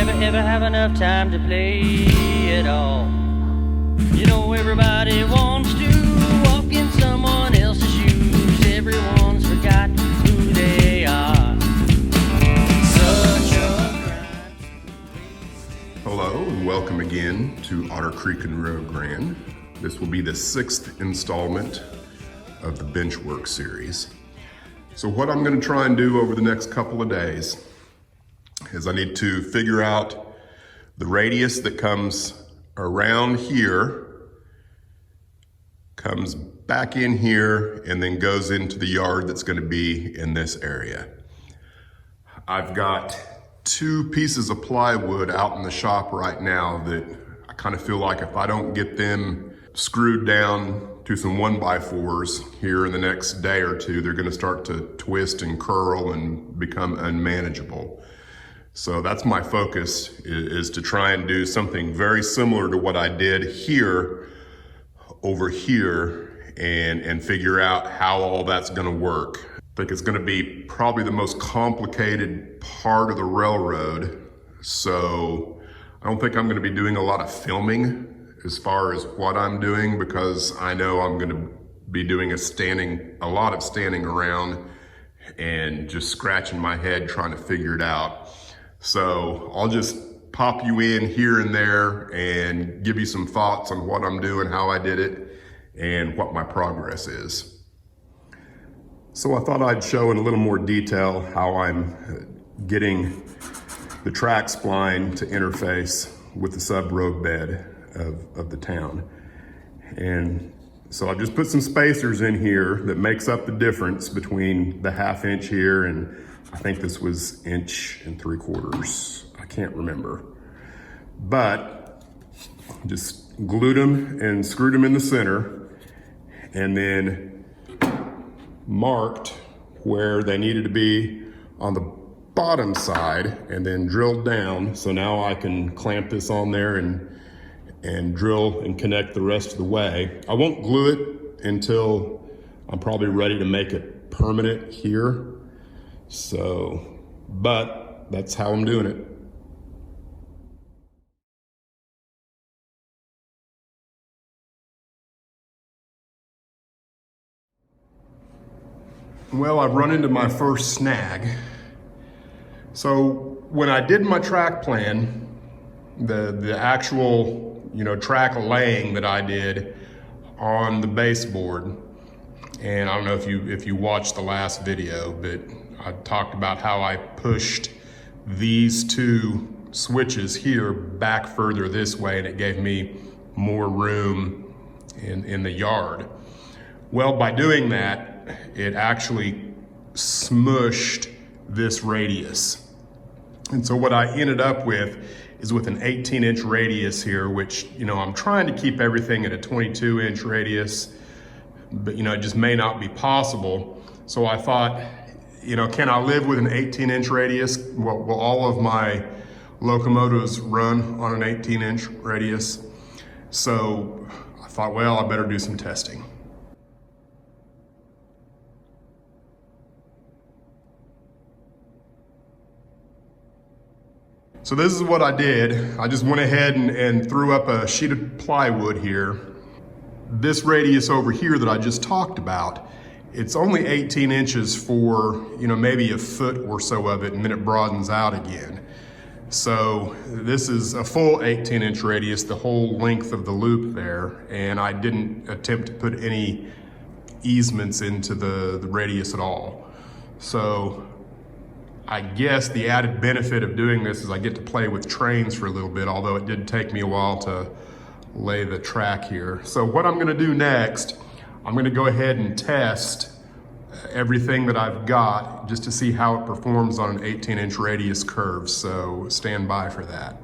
never ever have enough time to play it all. You know everybody wants to walk in someone else's shoes. Everyone's forgot who they are. Such a grind. Hello and welcome again to Otter Creek and Road Grande. This will be the 6th installment of the Benchwork series. So what I'm going to try and do over the next couple of days is I need to figure out the radius that comes around here, comes back in here, and then goes into the yard that's going to be in this area. I've got 2 pieces of plywood out in the shop right now that I kind of feel like if I don't get them screwed down to some 1x4s here in the next day or two, they're going to start to twist and curl and become unmanageable. So that's my focus, is to try and do something very similar to what I did here over here and figure out how all that's going to work. I think it's going to be probably the most complicated part of the railroad. So I don't think I'm going to be doing a lot of filming as far as what I'm doing, because I know I'm going to be doing a lot of standing around and just scratching my head trying to figure it out. So I'll just pop you in here and there and give you some thoughts on what I'm doing, how I did it, and what my progress is. So I thought I'd show in a little more detail how I'm getting the track spline to interface with the sub-road bed of the town. And so I've just put some spacers in here that makes up the difference between the 1/2 inch here and I think this was 1 3/4. I can't remember. But just glued them and screwed them in the center and then marked where they needed to be on the bottom side and then drilled down. So now I can clamp this on there and drill and connect the rest of the way. I won't glue it until I'm probably ready to make it permanent here. So, but that's how I'm doing it. Well, I've run into my first snag. So when I did my track plan, the actual track laying that I did on the baseboard, and I don't know if you watched the last video, but I talked about how I pushed these 2 switches here back further this way, and it gave me more room in the yard. Well, by doing that, it actually smushed this radius. And so what I ended up with is with an 18-inch radius here, which, I'm trying to keep everything at a 22-inch radius, but, it just may not be possible. So I thought, can I live with an 18-inch radius? Will all of my locomotives run on an 18-inch radius? So I thought, well, I better do some testing. So this is what I did. I just went ahead and threw up a sheet of plywood here. This radius over here that I just talked about, it's only 18 inches for, maybe a foot or so of it, and then it broadens out again. So this is a full 18-inch radius, the whole length of the loop there, and I didn't attempt to put any easements into the radius at all. So I guess the added benefit of doing this is I get to play with trains for a little bit, although it did take me a while to lay the track here. So what I'm gonna do next, I'm gonna go ahead and test everything that I've got just to see how it performs on an 18-inch radius curve. So stand by for that.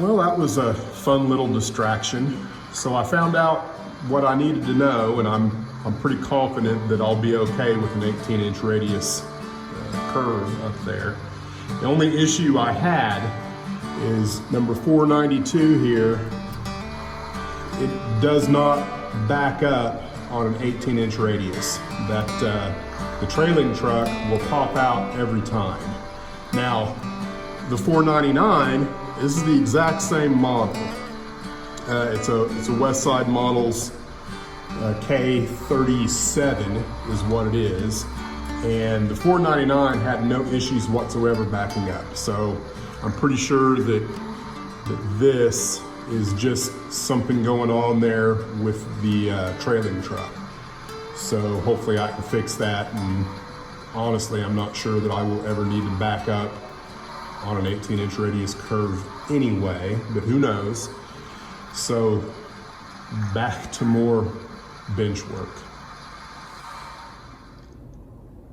Well, that was a fun little distraction. So I found out what I needed to know, and I'm pretty confident that I'll be okay with an 18-inch radius curve up there. The only issue I had is number 492 here. It does not back up on an 18-inch radius. That the trailing truck will pop out every time. Now, the 499, this is the exact same model. It's a West Side Models K37 is what it is. And the 499 had no issues whatsoever backing up. So I'm pretty sure that this is just something going on there with the trailing truck. So hopefully I can fix that. And honestly, I'm not sure that I will ever need to back up on an 18-inch radius curve anyway, but who knows? So back to more bench work.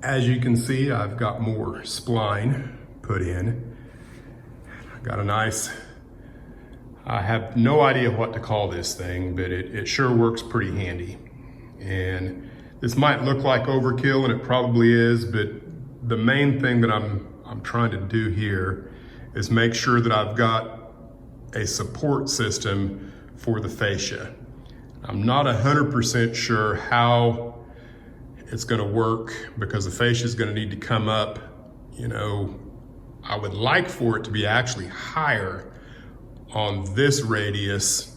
As you can see, I've got more spline put in. I got a nice, I have no idea what to call this thing, but it sure works pretty handy. And this might look like overkill, and it probably is, but the main thing that I'm trying to do here is make sure that I've got a support system for the fascia. I'm not 100% sure how it's gonna work because the fascia is gonna need to come up. You know, I would like for it to be actually higher on this radius,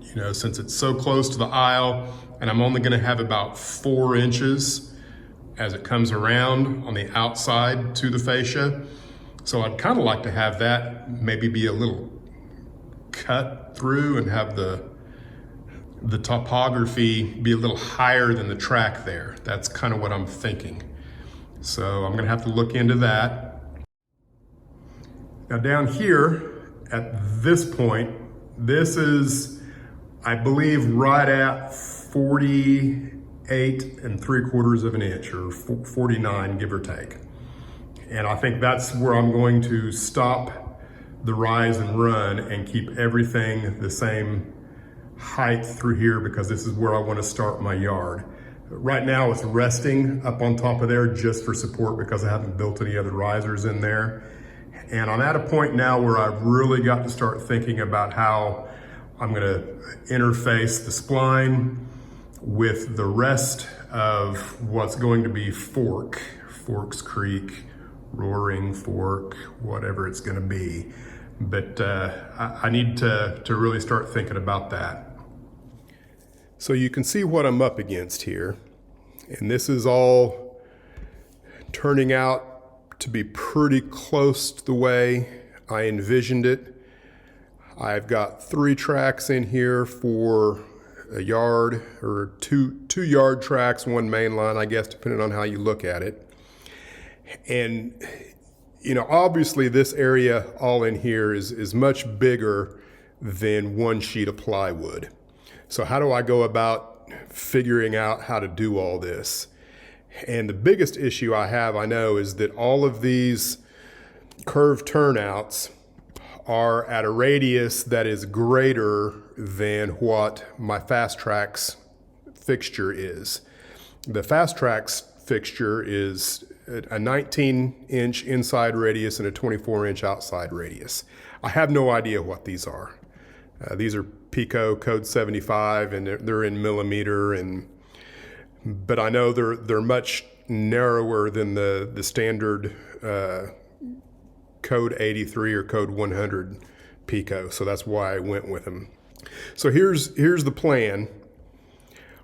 you know, since it's so close to the aisle, and I'm only gonna have about 4 inches as it comes around on the outside to the fascia. So I'd kind of like to have that maybe be a little cut through and have the topography be a little higher than the track there. That's kind of what I'm thinking. So I'm gonna have to look into that. Now down here at this point, this is, I believe, right at 48 3/4 of an inch, or 49, give or take. And I think that's where I'm going to stop the rise and run and keep everything the same height through here, because this is where I want to start my yard. Right now it's resting up on top of there just for support because I haven't built any other risers in there. And I'm at a point now where I've really got to start thinking about how I'm going to interface the spline with the rest of what's going to be Forks Creek, Roaring Fork, whatever it's going to be. But I need to really start thinking about that. So you can see what I'm up against here. And this is all turning out to be pretty close to the way I envisioned it. I've got 3 tracks in here for a yard, or two yard tracks, 1 main line, I guess, depending on how you look at it. And, you know, obviously this area all in here is much bigger than 1 sheet of plywood. So how do I go about figuring out how to do all this? And the biggest issue I have, I know, is that all of these curved turnouts are at a radius that is greater than what my Fast Tracks fixture is. The Fast Tracks fixture is a 19-inch inside radius and a 24-inch outside radius. I have no idea what these are. These are Pico code 75, and they're in millimeter, but I know they're much narrower than the standard code 83 or code 100 Pico, so that's why I went with them. So here's the plan.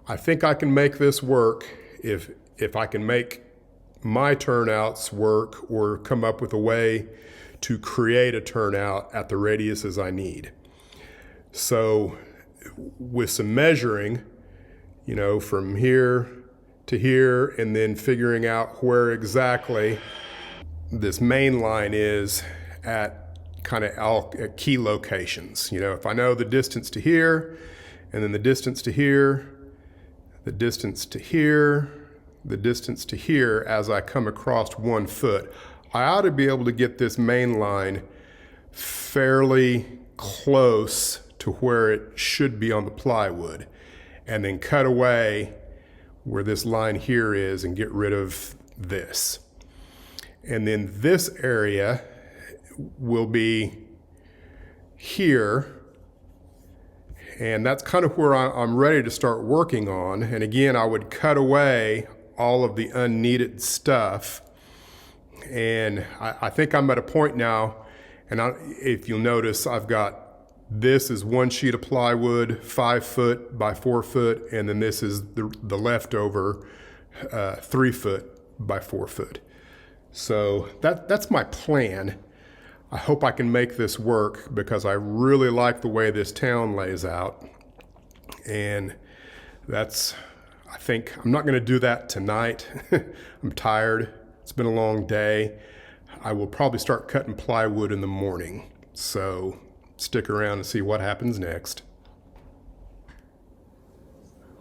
I think I can make this work if I can make my turnouts work, or come up with a way to create a turnout at the radiuses I need. So with some measuring, you know, from here to here, and then figuring out where exactly this main line is at kind of at key locations. You know, if I know the distance to here, and then the distance to here, the distance to here, the distance to here as I come across 1 foot, I ought to be able to get this main line fairly close to where it should be on the plywood, and then cut away where this line here is and get rid of this. And then this area will be here, and that's kind of where I'm ready to start working on. And again, I would cut away all of the unneeded stuff. And I think I'm at a point now, and if you'll notice, I've got this is one sheet of plywood, 5 foot by 4 foot, and then this is the leftover 3 foot by 4 foot. So that's my plan. I hope I can make this work because I really like the way this town lays out. And I think I'm not gonna do that tonight. I'm tired, it's been a long day. I will probably start cutting plywood in the morning. So stick around and see what happens next.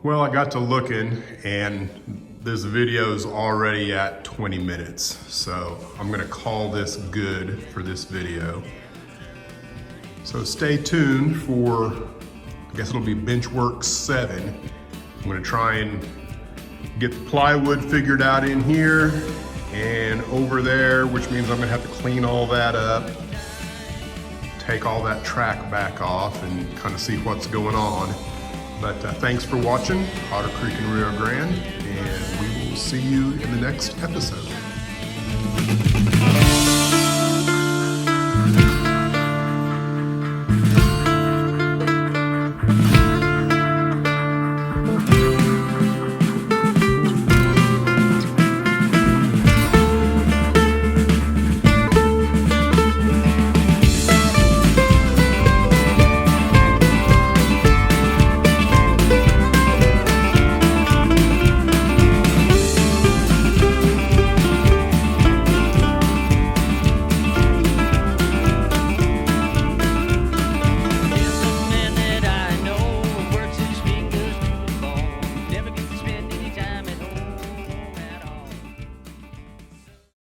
Well, I got to looking, and this video is already at 20 minutes. So I'm gonna call this good for this video. So stay tuned for, I guess it'll be Benchwork 7. I'm gonna try and get the plywood figured out in here and over there, which means I'm gonna have to clean all that up, take all that track back off, and kind of see what's going on. But thanks for watching Otter Creek and Rio Grande, and we will see you in the next episode.